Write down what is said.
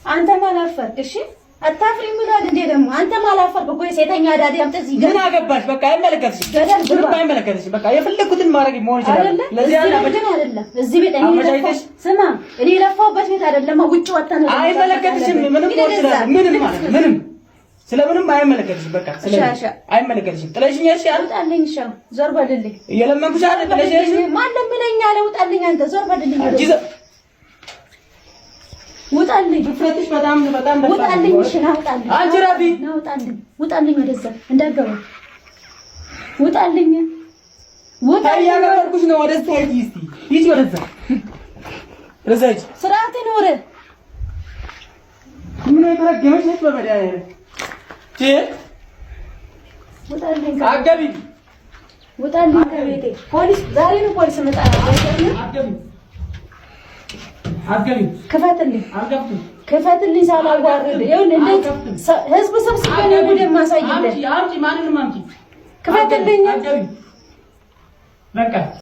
አንተ ማላፈርክ እሺ አታፍሪም ብሏል እንዴ ደግሞ አንተ ማላፈርክ እኮ የሴተኛ ዳዲ አምጥዚ ምን አገባሽ በቃ አይመለከትሽም ምንም አይመለከትሽም በቃ የፈለኩትን ማድረግ መሆን ይችላል ለዚህ አይደለም እዚህ ቤት ስማ እኔ ለፋውበት ቤት አይደለም ውጭ ወጣ ነው አይመለከትሽም ምንም መሆን ይችላል ምንም ማለት ምንም ስለምንም አይመለከትሽም በቃ ስለሽ አይመለከትሽም ጥለሽኝ እሺ አውጣልኝ እሺ ዞር በልልኝ እየለመንኩሽ አይደል ጥለሽኝ ማንም ምንኛ ለውጣልኝ አንተ ዞር በልልኝ ውጣልኝ ፍረትሽ በጣም ውጣልኝ እሺ ናውጣልኝ አንቺ ራቢ ናውጣልኝ ውጣልኝ ወደዛ እንዳገባ ውጣልኝ ያገበርኩሽ ነው ወደዛ ሂጂ ወደዛ ረዛጅ ስርዓት ይኖር ምን የተረገመች ነች በመዳያ ውጣልኝ አገቢ ውጣልኝ ከቤቴ ፖሊስ ዛሬ ነው ፖሊስ መጣ አገቢ ክፈትልኝ ክፈትልኝ ሳላዋርድ ይሁን እንዴት ህዝብ ሰብስበን ጉድ ማሳይልኝ አምጪ ማንንም አምጪ ክፈትልኝ አገቢ በቃ